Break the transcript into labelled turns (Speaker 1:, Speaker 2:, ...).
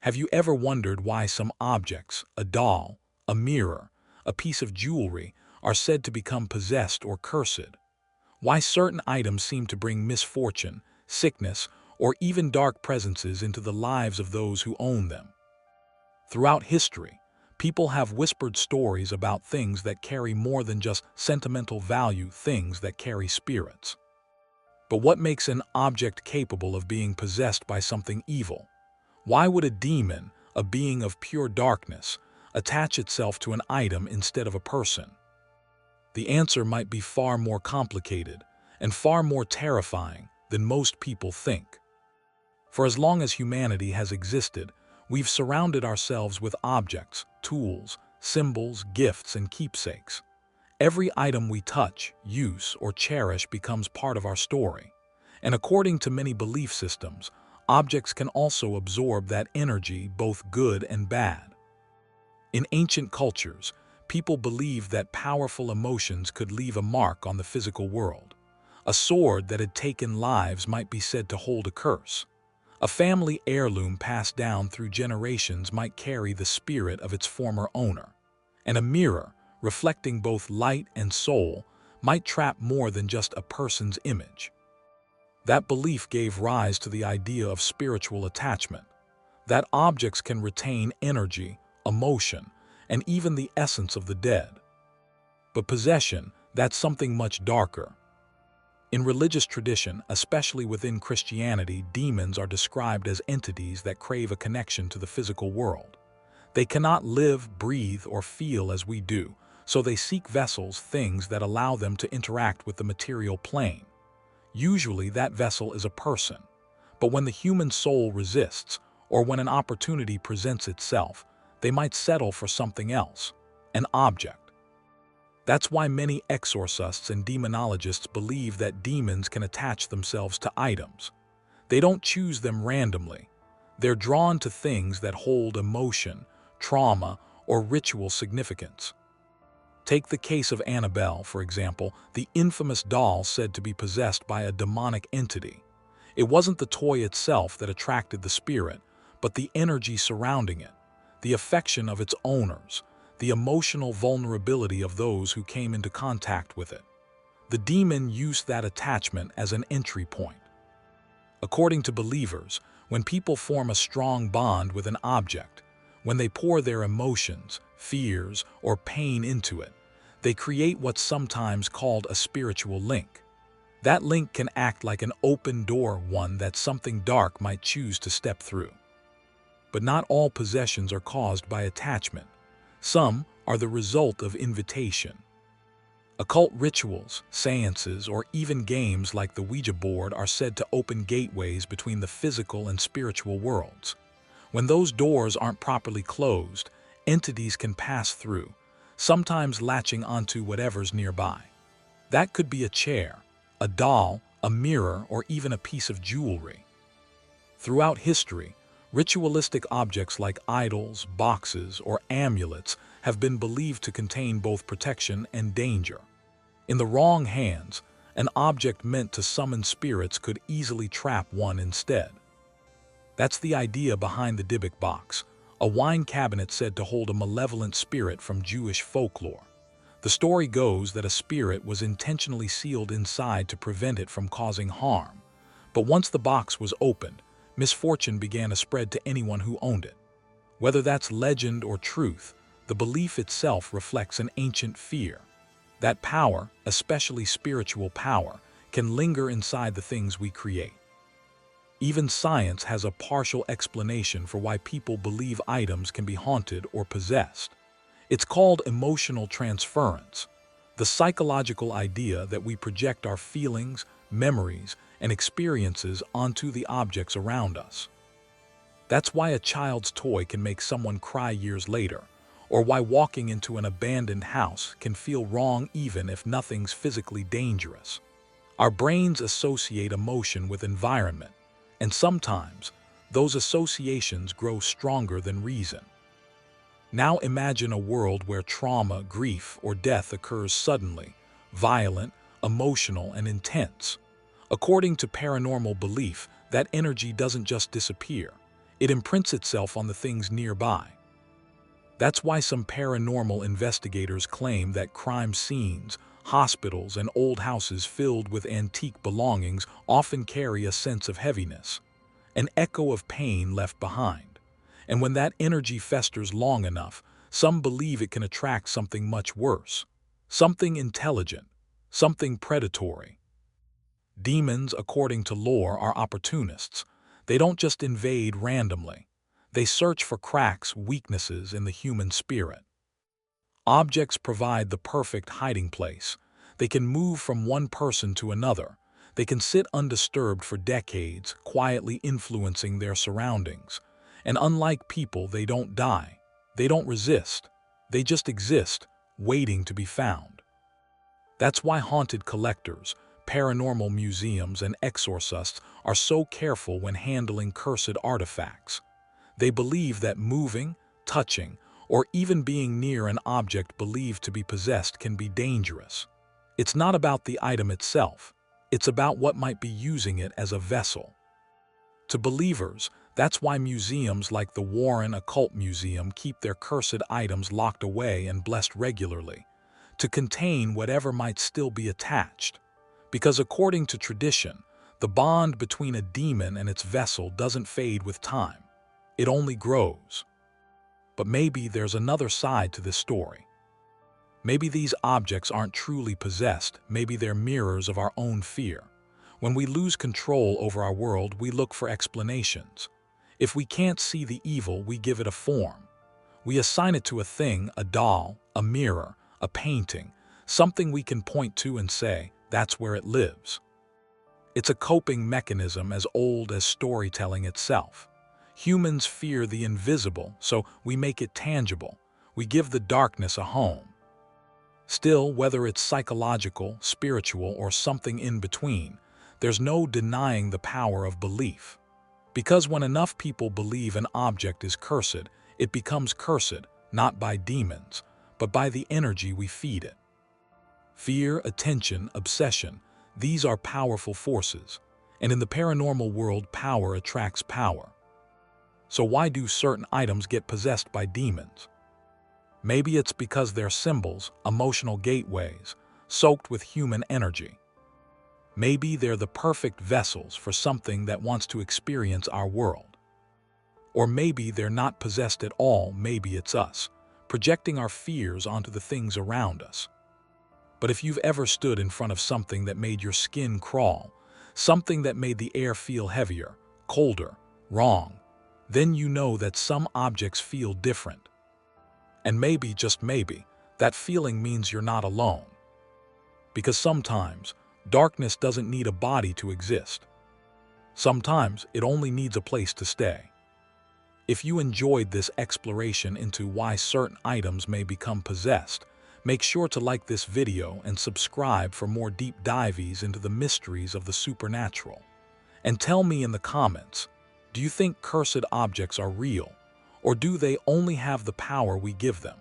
Speaker 1: Have you ever wondered why some objects, a doll, a mirror, a piece of jewelry, are said to become possessed or cursed? Why certain items seem to bring misfortune, sickness, or even dark presences into the lives of those who own them? Throughout history, people have whispered stories about things that carry more than just sentimental value, things that carry spirits. But what makes an object capable of being possessed by something evil? Why would a demon, a being of pure darkness, attach itself to an item instead of a person? The answer might be far more complicated and far more terrifying than most people think. For as long as humanity has existed, we've surrounded ourselves with objects, tools, symbols, gifts, and keepsakes. Every item we touch, use, or cherish becomes part of our story. And according to many belief systems, objects can also absorb that energy, both good and bad. In ancient cultures, people believed that powerful emotions could leave a mark on the physical world. A sword that had taken lives might be said to hold a curse. A family heirloom passed down through generations might carry the spirit of its former owner. And a mirror, reflecting both light and soul, might trap more than just a person's image. That belief gave rise to the idea of spiritual attachment, that objects can retain energy, emotion, and even the essence of the dead. But possession, that's something much darker. In religious tradition, especially within Christianity, demons are described as entities that crave a connection to the physical world. They cannot live, breathe, or feel as we do, so they seek vessels, things that allow them to interact with the material plane. Usually that vessel is a person. But when the human soul resists, or when an opportunity presents itself, they might settle for something else, an object. That's why many exorcists and demonologists believe that demons can attach themselves to items. They don't choose them randomly. They're drawn to things that hold emotion, trauma, or ritual significance. Take the case of Annabelle, for example, the infamous doll said to be possessed by a demonic entity. It wasn't the toy itself that attracted the spirit, but the energy surrounding it, the affection of its owners, the emotional vulnerability of those who came into contact with it. The demon used that attachment as an entry point. According to believers, when people form a strong bond with an object, when they pour their emotions, fears, or pain into it, they create what's sometimes called a spiritual link. That link can act like an open door, one that something dark might choose to step through. But not all possessions are caused by attachment. Some are the result of invitation. Occult rituals, seances, or even games like the Ouija board are said to open gateways between the physical and spiritual worlds. When those doors aren't properly closed, entities can pass through, sometimes latching onto whatever's nearby. That could be a chair, a doll, a mirror, or even a piece of jewelry. Throughout history, ritualistic objects like idols, boxes, or amulets have been believed to contain both protection and danger. In the wrong hands, an object meant to summon spirits could easily trap one instead. That's the idea behind the Dybbuk box, a wine cabinet said to hold a malevolent spirit from Jewish folklore. The story goes that a spirit was intentionally sealed inside to prevent it from causing harm. But once the box was opened, misfortune began to spread to anyone who owned it. Whether that's legend or truth, the belief itself reflects an ancient fear. That power, especially spiritual power, can linger inside the things we create. Even science has a partial explanation for why people believe items can be haunted or possessed. It's called emotional transference, the psychological idea that we project our feelings, memories, and experiences onto the objects around us. That's why a child's toy can make someone cry years later, or why walking into an abandoned house can feel wrong even if nothing's physically dangerous. Our brains associate emotion with environment, and sometimes those associations grow stronger than reason. Now imagine a world where trauma, grief, or death occurs suddenly, violent, emotional, and intense. According to paranormal belief, that energy doesn't just disappear. It imprints itself on the things nearby. That's why some paranormal investigators claim that crime scenes, hospitals, and old houses filled with antique belongings often carry a sense of heaviness, an echo of pain left behind. And when that energy festers long enough, some believe it can attract something much worse, something intelligent, something predatory. Demons, according to lore, are opportunists. They don't just invade randomly. They search for cracks, weaknesses in the human spirit. Objects provide the perfect hiding place. They can move from one person to another. They can sit undisturbed for decades, quietly influencing their surroundings. And unlike people, they don't die. They don't resist. They just exist, waiting to be found. That's why haunted collectors, paranormal museums, and exorcists are so careful when handling cursed artifacts. They believe that moving, touching, or even being near an object believed to be possessed can be dangerous. It's not about the item itself. It's about what might be using it as a vessel. To believers, that's why museums like the Warren Occult Museum keep their cursed items locked away and blessed regularly, to contain whatever might still be attached. Because according to tradition, the bond between a demon and its vessel doesn't fade with time. It only grows. But maybe there's another side to this story. Maybe these objects aren't truly possessed. Maybe they're mirrors of our own fear. When we lose control over our world, we look for explanations. If we can't see the evil, we give it a form. We assign it to a thing, a doll, a mirror, a painting, something we can point to and say, that's where it lives. It's a coping mechanism as old as storytelling itself. Humans fear the invisible, so we make it tangible. We give the darkness a home. Still, whether it's psychological, spiritual, or something in between, there's no denying the power of belief. Because when enough people believe an object is cursed, it becomes cursed, not by demons, but by the energy we feed it. Fear, attention, obsession, these are powerful forces. And in the paranormal world, power attracts power. So why do certain items get possessed by demons? Maybe it's because they're symbols, emotional gateways, soaked with human energy. Maybe they're the perfect vessels for something that wants to experience our world. Or maybe they're not possessed at all. Maybe it's us, projecting our fears onto the things around us. But if you've ever stood in front of something that made your skin crawl, something that made the air feel heavier, colder, wrong, then you know that some objects feel different. And maybe, just maybe, that feeling means you're not alone. Because sometimes, darkness doesn't need a body to exist. Sometimes it only needs a place to stay. If you enjoyed this exploration into why certain items may become possessed, make sure to like this video and subscribe for more deep dives into the mysteries of the supernatural. And tell me in the comments, do you think cursed objects are real, or do they only have the power we give them?